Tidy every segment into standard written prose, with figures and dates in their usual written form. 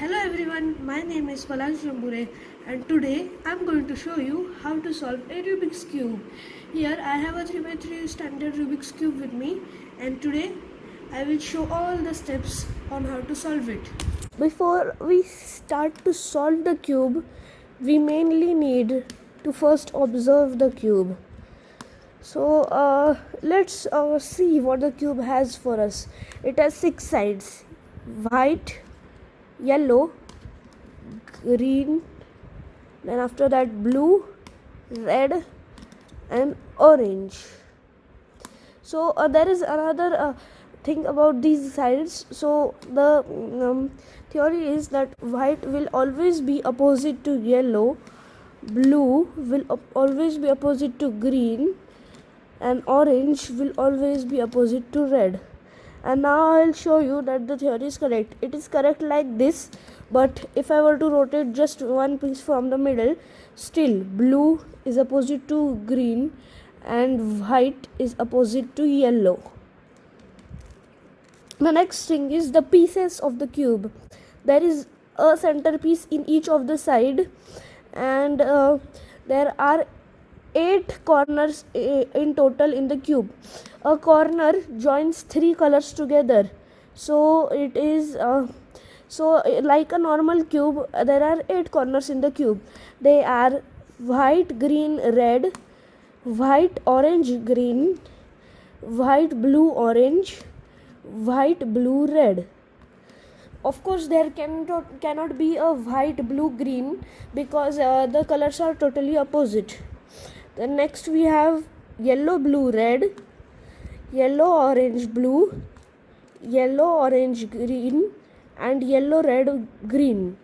Hello everyone, my name is Palaj Rambure and today I'm going to show you how to solve a Rubik's Cube. Here I have a 3x3 standard Rubik's Cube with me and today I will show all the steps on how to solve it. Before we start to solve the cube, we mainly need to first observe the cube. So let's see what the cube has for us. It has 6 sides: white, yellow, green, then after that blue, red and orange. So there is another thing about these sides. So the theory is that white will always be opposite to yellow, blue will always be opposite to green, and orange will always be opposite to red. And now I'll show you that the theory is correct. It is correct like this, but if I were to rotate just one piece from the middle, still blue is opposite to green and white is opposite to yellow. The next thing is the pieces of the cube. There is a centerpiece in each of the side, and there are 8 corners in total in the cube. A corner joins 3 colors together, so it is like a normal cube. There are 8 corners in the cube. They are white, green, red, white, orange, green, white, blue, orange, white, blue, red. Of course there cannot be a white, blue, green because the colors are totally opposite. Then next we have yellow, blue, red, yellow, orange, blue, yellow, orange, green and yellow, red, green.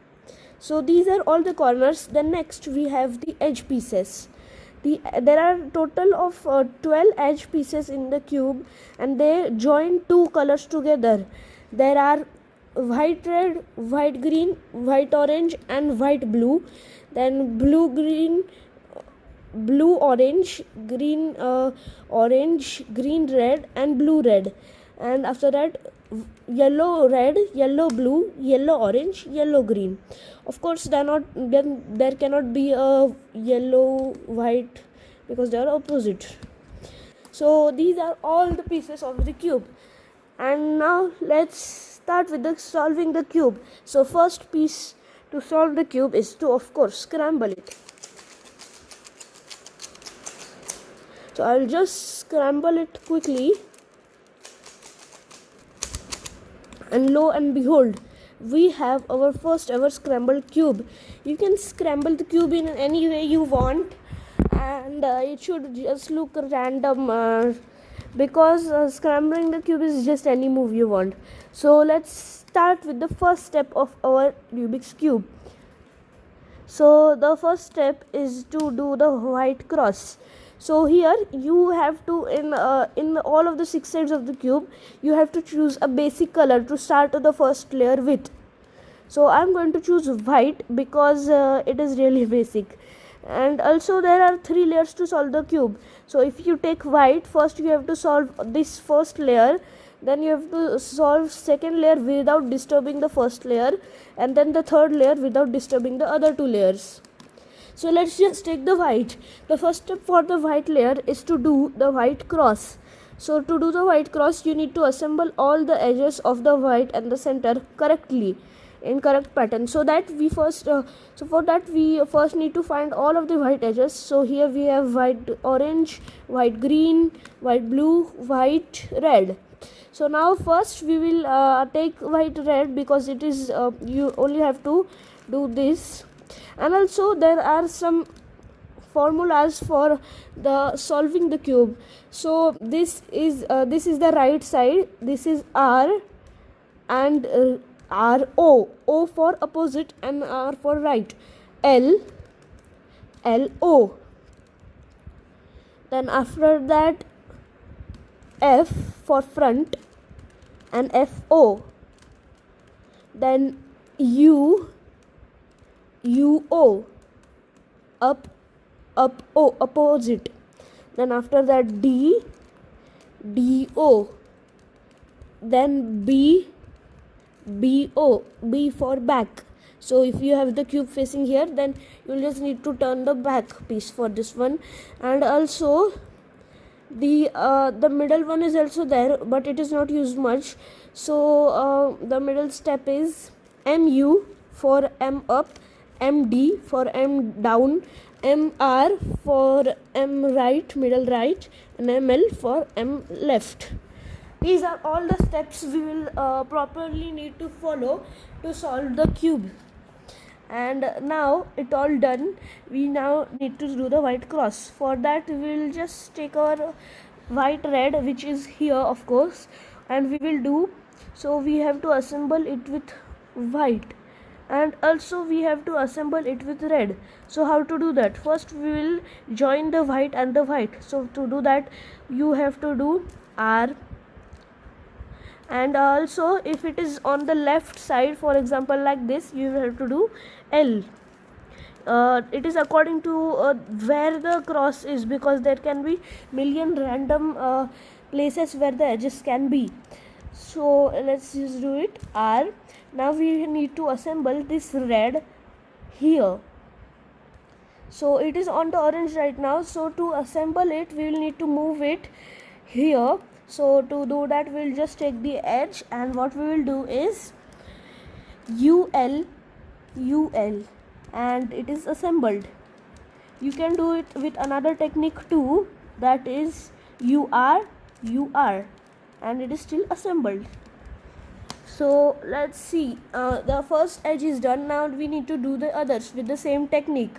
So these are all the corners. Then next we have the edge pieces. There are total of 12 edge pieces in the cube and they join 2 colors together. There are white, red, white, green, white, orange and white, blue. Then blue, green, blue, orange, green, orange, green, red and blue, red. And after that yellow, red, yellow, blue, yellow, orange, yellow, green. Of course there cannot be a yellow, white because they are opposite. So these are all the pieces of the cube. And now let's start with solving the cube. So first piece to solve the cube is to of course scramble it. So I'll just scramble it quickly, and lo and behold, we have our first ever scrambled cube. You can scramble the cube in any way you want, and it should just look random because scrambling the cube is just any move you want. So let's start with the first step of our Rubik's cube. So the first step is to do the white cross. So here you have to in all of the 6 sides of the cube you have to choose a basic color to start the first layer with. So I'm going to choose white because it is really basic. And also there are 3 layers to solve the cube. So if you take white, first you have to solve this first layer, then you have to solve second layer without disturbing the first layer, and then the third layer without disturbing the other 2 layers. So let's just take the white. The first step for the white layer is to do the white cross. So to do the white cross, you need to assemble all the edges of the white and the center correctly in correct pattern. So that we first need to find all of the white edges. So here we have white orange, white green, white blue, white red. So now first we will take white red because it is you only have to do this. And also there are some formulas for the solving the cube. So this is the right side, this is R and R, O for opposite and R for right, L, O. Then after that F for front and FO. Then U, O, up, O, opposite. Then after that D, O. Then B, BO, B for back. So if you have the cube facing here, then you'll just need to turn the back piece for this one. And also the middle one is also there, but it is not used much. So the middle step is MU for M up, MD for M down, MR for M right, middle right, and ML for M left. These are all the steps we will properly need to follow to solve the cube. And now it all done, we now need to do the white cross. For that we will just take our white red, which is here of course, and we will do, so we have to assemble it with white, and also we have to assemble it with red. So how to do that? First we will join the white and the white. So to do that you have to do R, and also if it is on the left side, for example like this, you have to do L. It is according to where the cross is, because there can be million random places where the edges can be. So let's just do it R. Now we need to assemble this red here. So it is on the orange right now, so to assemble it we will need to move it here. So to do that we'll just take the edge, and what we will do is UL, and it is assembled. You can do it with another technique too, that is UR, and it is still assembled. So let's see, the first edge is done. Now we need to do the others with the same technique.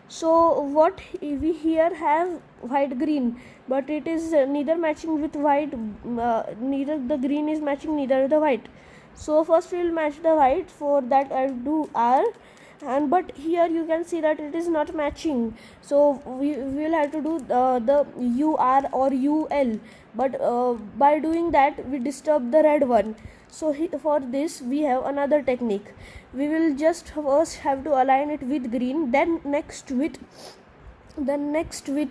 So what we here have white green, but it is neither matching with white, neither the green is matching neither the white. So first we will match the white. For that I'll do R, and but here you can see that it is not matching, so we will have to do the UR or UL, but by doing that we disturb the red one. So for this we have another technique. We will just first have to align it with green, then next with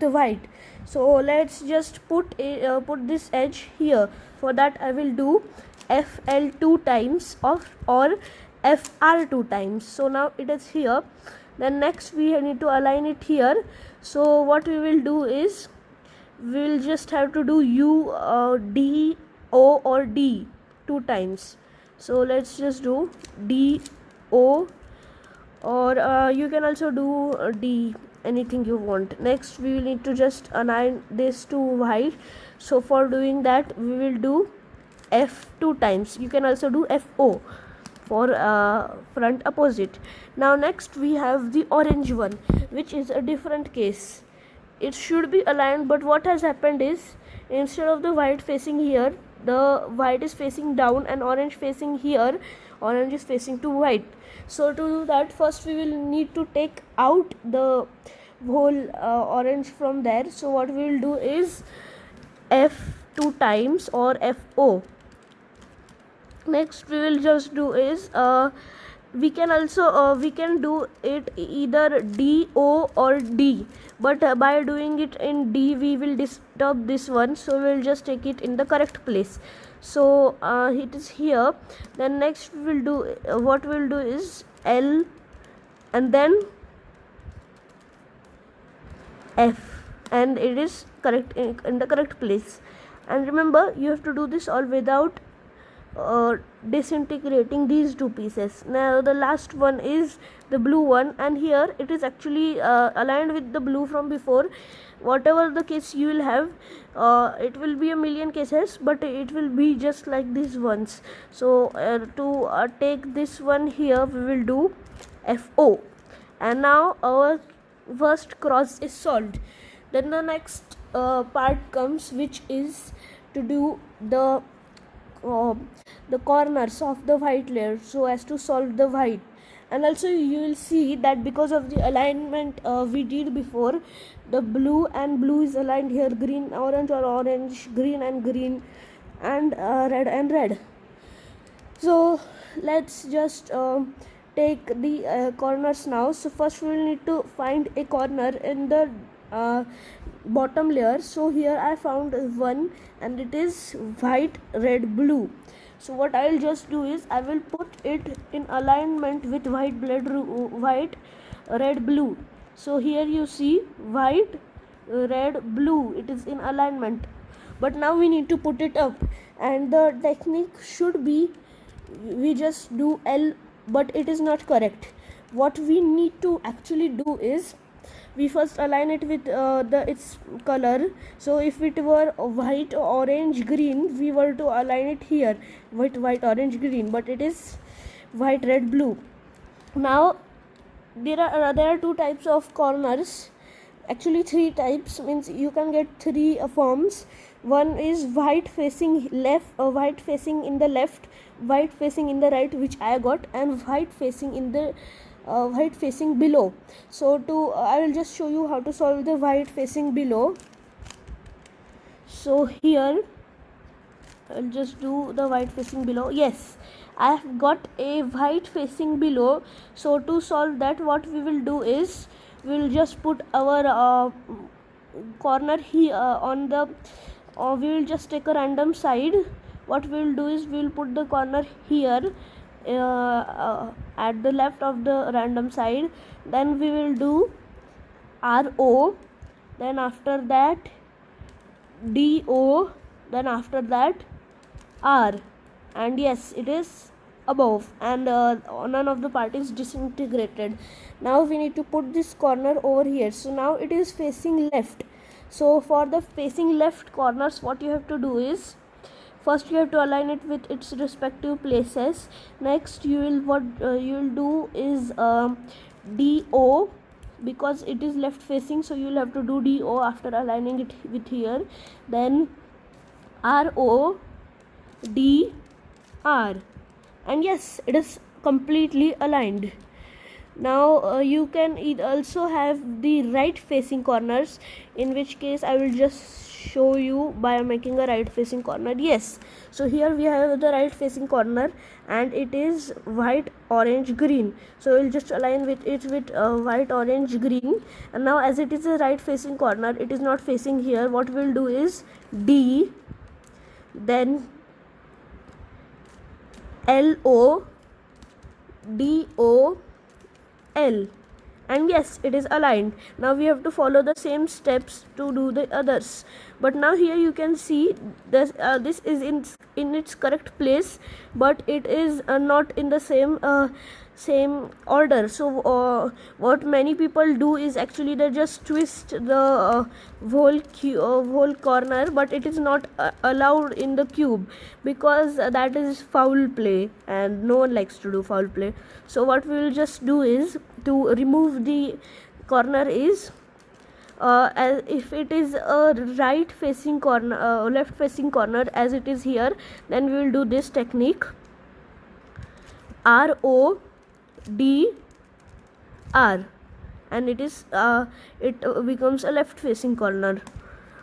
white. So let's just put this edge here. For that I will do FL 2 times or FR 2 times. So now it is here. Then next we need to align it here. So what we will do is we will just have to do D O or D 2 times. So let's just do D O, or you can also do D, anything you want. Next we will need to just align this to white. So for doing that we will do F 2 times. You can also do FO for front opposite. Now next we have the orange one, which is a different case. It should be aligned, but what has happened is, instead of the white facing here, the white is facing down, and orange facing here, orange is facing to white. So to do that, first we will need to take out the whole orange from there. So what we will do is F 2 times or FO. Next we will just do is we can also we can do it either DO or D, but by doing it in D we will disturb this one, so we will just take it in the correct place. So it is here. Then next we will do what we will do is L, and then F, and it is correct in the correct place. And remember, you have to do this all without disintegrating these two pieces. Now the last one is the blue one, and here it is actually aligned with the blue from before. Whatever the case you will have, it will be a million cases, but it will be just like these ones. So to take this one here, we will do FO, and now our first cross is solved. Then the next part comes, which is to do the corners of the white layer, so as to solve the white. And also you will see that because of the alignment we did before, the blue and blue is aligned here, green orange or orange, green and green, and red and red. So let's just take the corners now. So first we will need to find a corner in the bottom layer. So here I found one, and it is white, red, blue. So what I'll just do is I will put it in alignment with white, red, blue. So here you see white, red, blue, it is in alignment. But now we need to put it up, and the technique should be we just do L, but it is not correct. What we need to actually do is we first align it with its color. So if it were white, orange, green, we were to align it here with white, orange, green, but it is white, red, blue. Now there are two types of corners, actually three types, means you can get three forms. One is white facing left, white facing in the left, white facing in the right, which I got, and white facing in the white facing below. So I will just show you how to solve the white facing below. So here I'll just do the white facing below. Yes, I have got a white facing below. So to solve that, what we will do is we will just put our corner here on the we will just take a random side. What we will do is we will put the corner here at the left of the random side. Then we will do RO, then after that DO, then after that R, and yes, it is above, and none of the part is disintegrated. Now we need to put this corner over here. So now it is facing left. So for the facing left corners, what you have to do is first you have to align it with its respective places. Next you will do is DO, because it is left facing, so you will have to do DO after aligning it with here. Then RO, D, R, and yes, it is completely aligned. Now you can also have the right facing corners, in which case I will just show you by making a right facing corner. Yes, so here we have the right facing corner, and it is white, orange, green. So we'll just align with it with white, orange, green. And now as it is a right facing corner, it is not facing here. What we'll do is D, then LO, DO, L, and yes, it is aligned. Now we have to follow the same steps to do the others. But now here you can see this is in its correct place, but it is not in the same order. So what many people do is actually they just twist the whole corner, but it is not allowed in the cube, because that is foul play and no one likes to do foul play. So what we will just do is to remove the corner is as if it is a right facing corner, left facing corner as it is here, then we will do this technique, RO, D, R, and it is it becomes a left facing corner.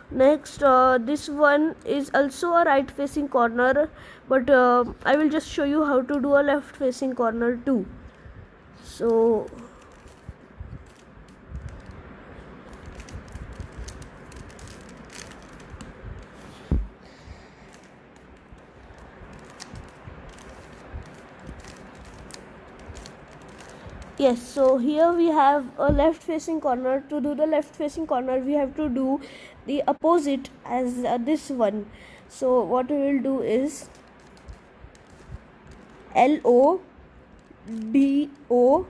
Next this one is also a right facing corner, but I will just show you how to do a left facing corner too. So yes, so here we have a left facing corner. To do the left facing corner, we have to do the opposite as this one. So what we will do is LO, DO,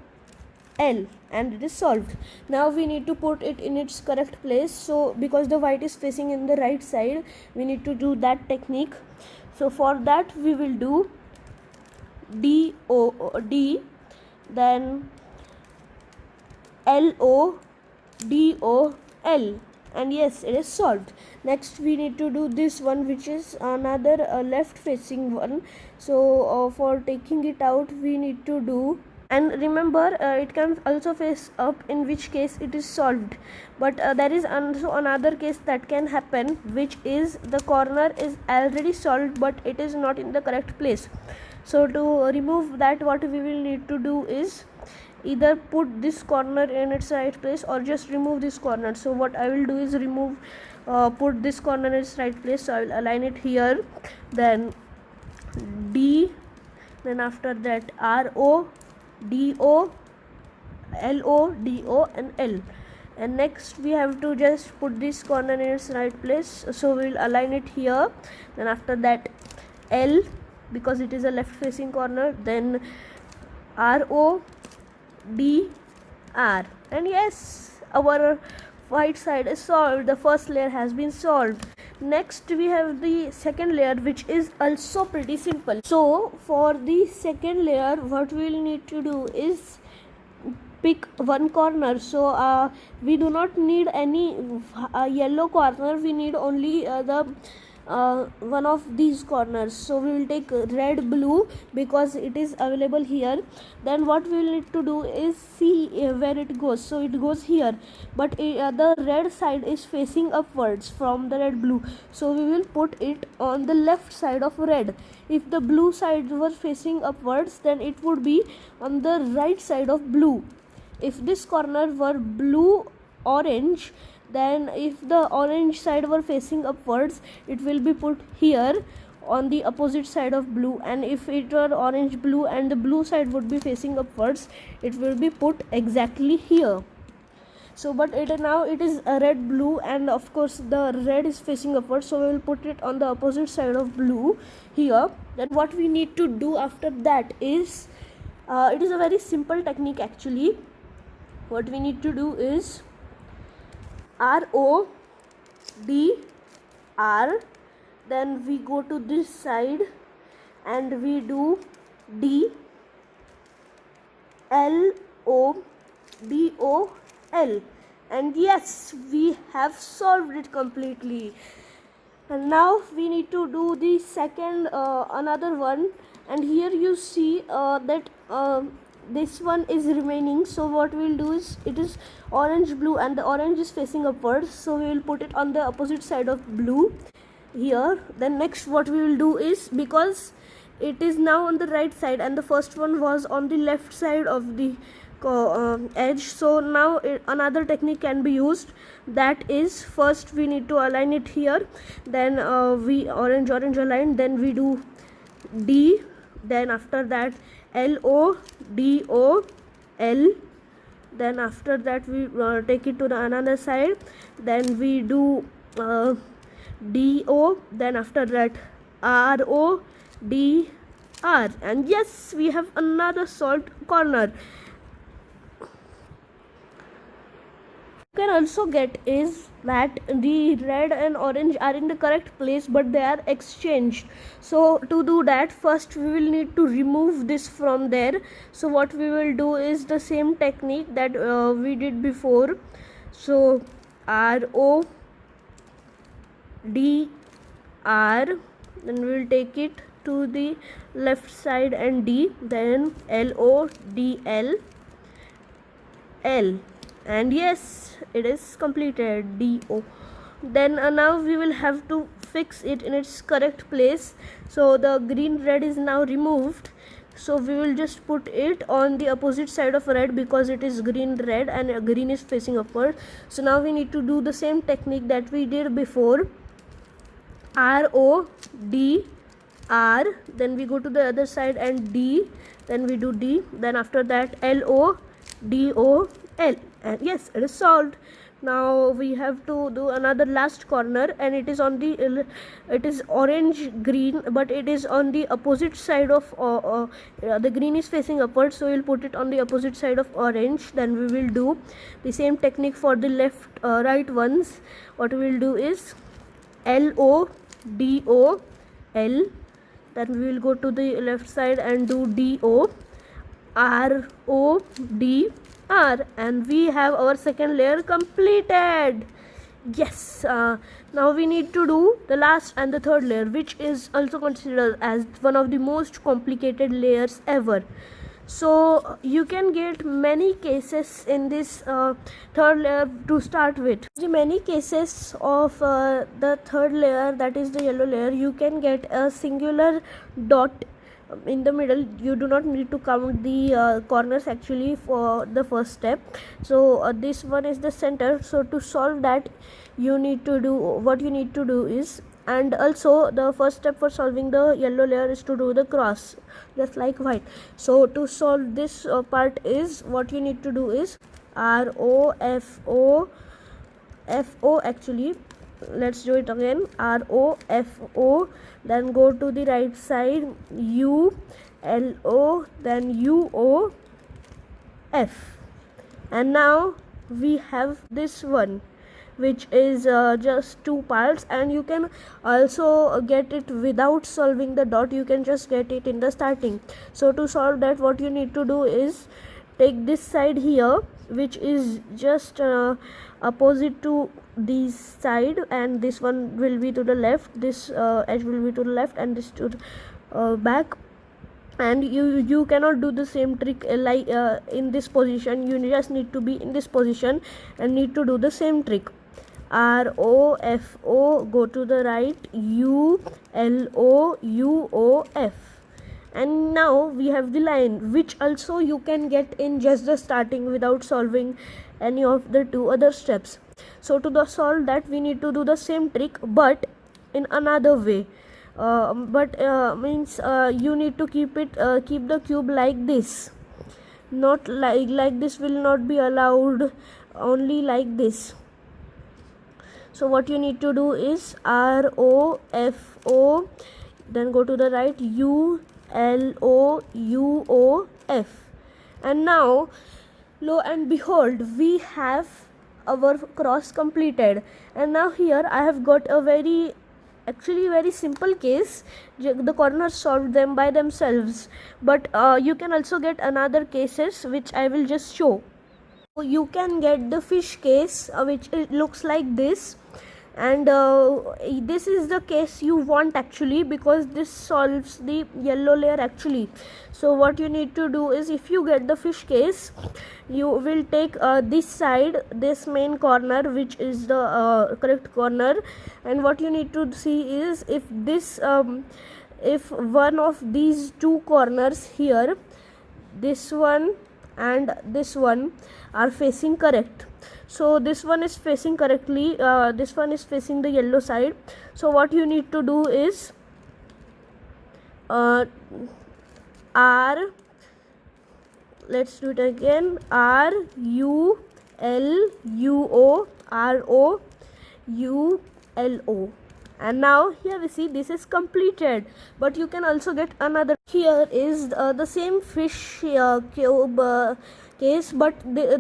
L, and it is solved. Now we need to put it in its correct place. So because the white is facing in the right side, we need to do that technique. So for that we will do D, then LO, DO, L, and yes, it is solved. Next we need to do this one, which is another left facing one. So for taking it out, we need to do, and remember it can also face up, in which case it is solved. But there is also another case that can happen, which is the corner is already solved but it is not in the correct place. So to remove that, what we will need to do is either put this corner in its right place or just remove this corner. So what I will do is put this corner in its right place. So I will align it here, then D, then after that RO, DO, LO, DO and L. And next we have to just put this corner in its right place, so we'll align it here. Then after that L, because it is a left facing corner, then RO, D, R. And yes, our white side is solved. The first layer has been solved. Next we have the second layer, which is also pretty simple. So for the second layer, what we will need to do is pick one corner. So we do not need any yellow corner, we need only the one of these corners. So we will take red, blue, because it is available here. Then what we will need to do is see where it goes. So it goes here, but the red side is facing upwards from the red, blue, so we will put it on the left side of red. If the blue side was facing upwards, then it would be on the right side of blue. If this corner were blue, orange, then if the orange side were facing upwards, it will be put here on the opposite side of blue. And if it were orange, blue and the blue side would be facing upwards, it will be put exactly here. So but now it is a red, blue, and of course the red is facing upwards, so we will put it on the opposite side of blue here. Then what we need to do after that is it is a very simple technique actually. What we need to do is RO, D, R, then we go to this side and we do D, L, O, D, O, L. And yes, we have solved it completely. And now we need to do the second another one, and here you see that this one is remaining. So what we'll do is, it is orange, blue, and the orange is facing upwards, so we will put it on the opposite side of blue here. Then next what we will do is, because it is now on the right side and the first one was on the left side of the edge, so now another technique can be used. That is, first we need to align it here, then we orange align, then we do D, then after that LO, DO, L, then after that we take it to the another side, then we do DO, then after that RO, D, R. And yes, we have another solved corner. You can also get is that the red and orange are in the correct place, but they are exchanged. So to do that, first we will need to remove this from there. So what we will do is the same technique that we did before. So RO, D, R, then we will take it to the left side and D, then LO, DL, L. And yes, it is completed, DO. Then now we will have to fix it in its correct place. So the green red is now removed, so we will just put it on the opposite side of red, because it is green red and green is facing upward. So now we need to do the same technique that we did before. RO, D, R, then we go to the other side and D, then we do D, then after that LO, DO, L. And yes, it is solved. Now we have to do another last corner, and it is on the it is orange green, but it is on the opposite side of the green is facing upwards, so we'll put it on the opposite side of orange. Then we will do the same technique for the left right ones. What we will do is LO, DO, L, then we will go to the left side and do DO, RO, D, R, and we have our second layer completed. Yes, now we need to do the last and the third layer, which is also considered as one of the most complicated layers ever. So you can get many cases in this third layer to start with. In many cases of the third layer, that is the yellow layer, you can get a singular dot in the middle. You do not need to count the corners actually for the first step. So this one is the center. So to solve that, you need to do, what you need to do is And also the first step for solving the yellow layer is to do the cross just like white. So to solve this part is what you need to do is ROFO actually, let's do it again, ROFO, then go to the right side, ULO, then UOF, and now we have this one which is just two parts, and you can also get it without solving the dot. You can just get it in the starting. So to solve that, what you need to do is take this side here, which is just opposite to this side, and this one will be to the left, this edge will be to the left, and this to the back. And you cannot do the same trick like in this position. You just need to be in this position and need to do the same trick. ROFO, go to the right, ULO UOF, and now we have the line, which also you can get in just the starting without solving any of the two other steps. So to solve that, we need to do the same trick but in another way. Means you need to keep the cube like this, not like this will not be allowed, only like this. So what you need to do is ROFO, then go to the right, ULO UOF, and now lo and behold, we have our cross completed. And now here I have got a very simple case. The corners solved them by themselves, but you can also get another cases which I will just show. So you can get the fish case which it looks like this, and this is the case you want actually, because this solves the yellow layer actually. So what you need to do is, if you get the fish case, you will take this side, this main corner, which is the correct corner, and what you need to see is if this if one of these two corners here, this one and this one, are facing correct. So this one is facing correctly, this one is facing the yellow side. So what you need to do is R, let's do it again, RULUO, and now here we see this is completed. But you can also get another. Here is the same fish cube case, but the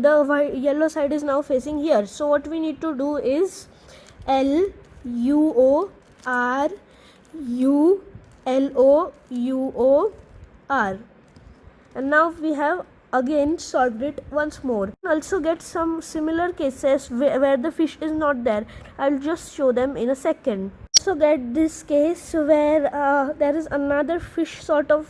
yellow side is now facing here. So what we need to do is LUO RULO and now we have again solved it once more. Also get some similar cases where the fish is not there. I'll just show them in a second. So get this case where there is another fish sort of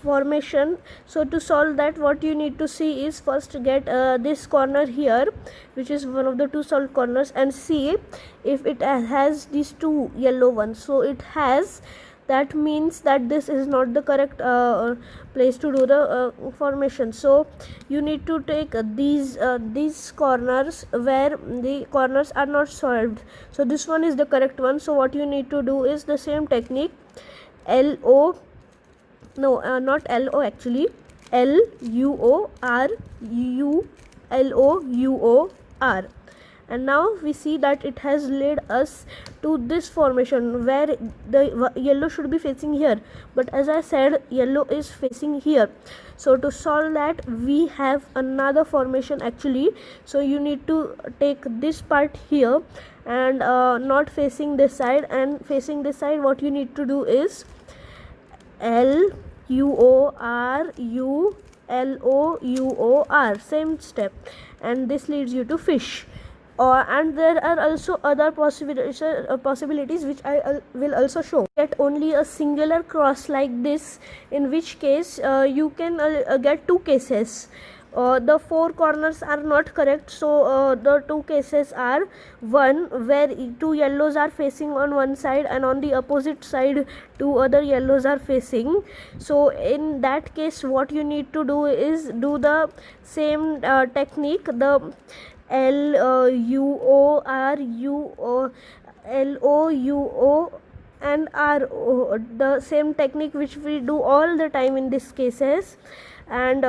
formation. So to solve that, what you need to see is first get this corner here, which is one of the two solved corners, and see if it has these two yellow ones. So it has. That means that this is not the correct place to do the formation. So you need to take these corners where the corners are not solved. So this one is the correct one. So what you need to do is the same technique, not LO actually, LUORULOUOR. And now we see that it has led us to this formation where the yellow should be facing here, but as I said, yellow is facing here. So to solve that, we have another formation actually. So you need to take this part here and not facing this side, and facing this side, what you need to do is LUORULOUOR, same step, and this leads you to fish. And there are also other possibilities which I will also show. Get only a singular cross like this, in which case you can get two cases. The four corners are not correct, so the two cases are one where two yellows are facing on one side, and on the opposite side two other yellows are facing. So in that case, what you need to do is do the same technique, the LUORULOUOR LOUO and RO, the same technique which we do all the time in these cases. And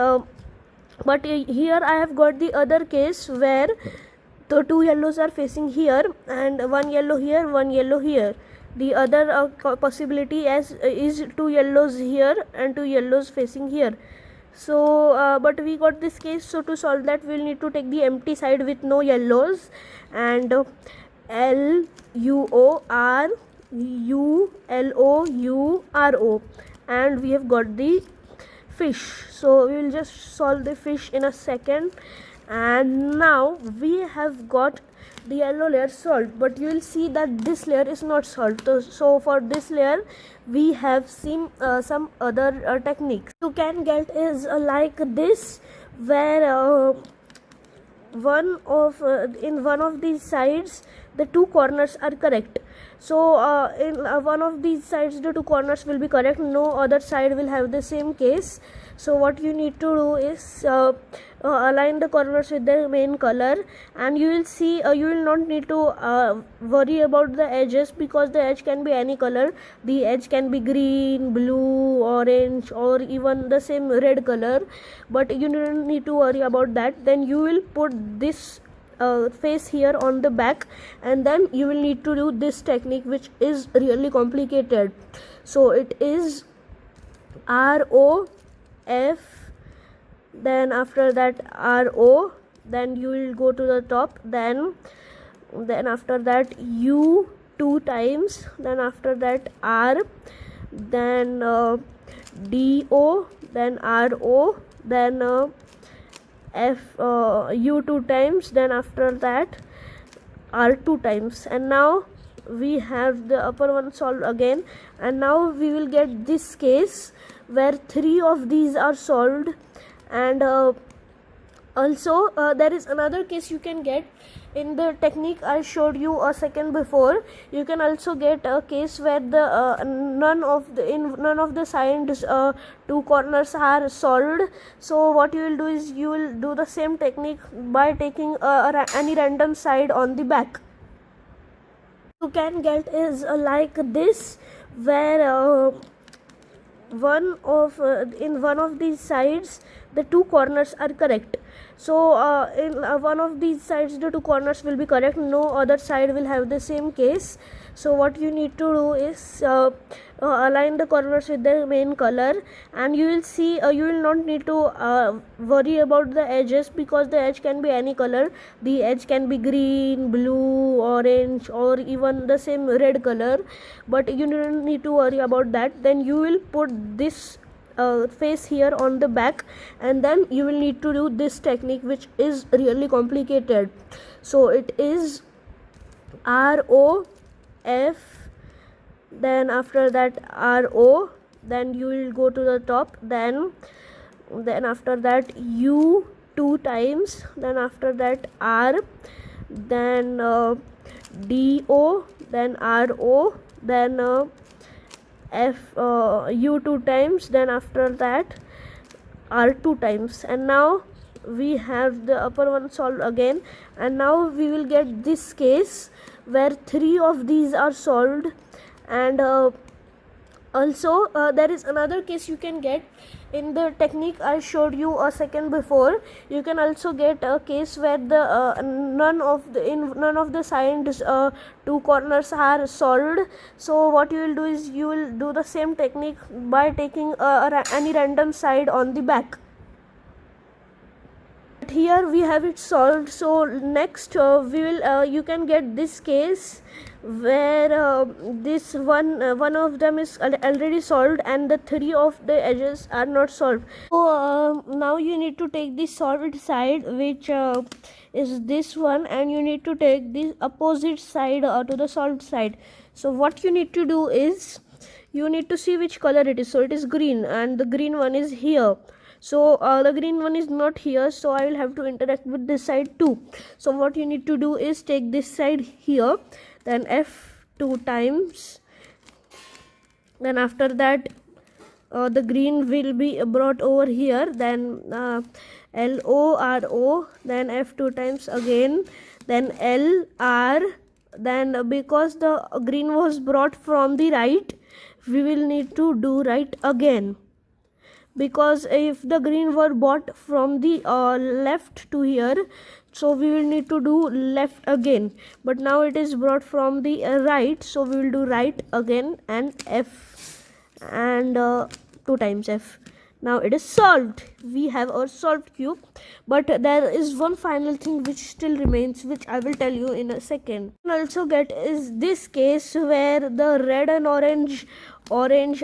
but here I have got the other case where the two yellows are facing here and one yellow here, one yellow here. The other possibility as is two yellows here and two yellows facing here. So but we got this case, so to solve that we'll need to take the empty side with no yellows, and LUORULOURO, and we have got the fish. So we will just solve the fish in a second. And now we have got the yellow layer solved, but you will see that this layer is not solved. So for this layer we have seen some other techniques you can get is like this, where in one of these sides the two corners are correct. So in one of these sides the two corners will be correct, no other side will have the same case. So what you need to do is align the corners with the main color, and you will see you will not need to worry about the edges, because the edge can be any color. The edge can be green, blue, orange, or even the same red color, but you don't need to worry about that. Then you will put this face here on the back, and then you will need to do this technique, which is really complicated. So it is ROF, then after that RO, then you will go to the top, then after that U two times, then after that R, then DO, then RO, then U two times, then after that R two times. And now we have the upper one solved again, and now we will get this case where three of these are solved. And also there is another case you can get in the technique I showed you a second before. You can also get a case where the none of the sides two corners are solved. So what you will do is you will do the same technique by taking any random side on the back. You can get is like this, where in one of these sides the two corners are correct. So in one of these sides the two corners will be correct, no other side will have the same case. So what you need to do is align the corners with the main color, and you will see you will not need to worry about the edges, because the edge can be any color. The edge can be green, blue, orange, or even the same red color, but you don't need to worry about that. Then you will put this face here on the back, and then you will need to do this technique, which is really complicated. So it is ROF, then after that RO, then you will go to the top, then after that U two times, then after that R, then DO, then RO, then U two times, then after that R two times. And now we have the upper one solved again, and now we will get this case where three of these are solved. And also there is another case you can get in the technique I showed you a second before. You can also get a case where the none of the sides two corners are solved. So what you will do is you will do the same technique by taking any random side on the back. Here we have it solved. So next we will you can get this case where this one of them is already solved and the three of the edges are not solved. So now you need to take the solved side, which is this one, and you need to take the opposite side to the solved side. So what you need to do is you need to see which color it is. So it is green, and the green one is here. So the green one is not here, so I will have to interact with this side too. So what you need to do is take this side here, then F two times, then after that the green will be brought over here, then LORO, then F two times again, then LR, then because the green was brought from the right, we will need to do right again, because if the green were bought from the left to here, so we will need to do left again, but now it is brought from the right, so we will do right again and F, and 2 times F. Now it is solved. We have our solved cube, but there is one final thing which still remains, which I will tell you in a second. Also get is this case where the red and orange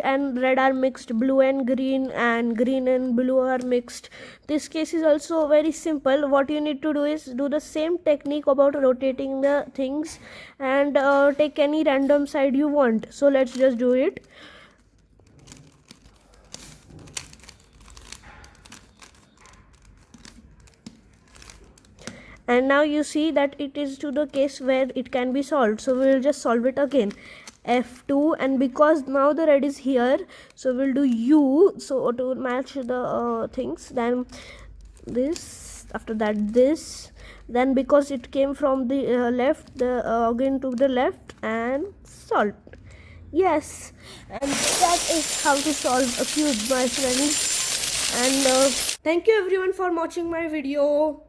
and red are mixed, blue and green and blue are mixed. This case is also very simple. What you need to do is do the same technique about rotating the things and take any random side you want. So let's just do it. And now you see that it is to the case where it can be solved, so we will just solve it again. F2, and because now the red is here, so we'll do U, so to match the things, then this, after that this, then because it came from the left, the again to the left, and solved. Yes, and that is how to solve a cube, my friends. And thank you everyone for watching my video.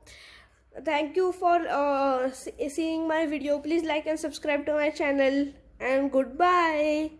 Thank you for seeing my video. Please like and subscribe to my channel, and goodbye.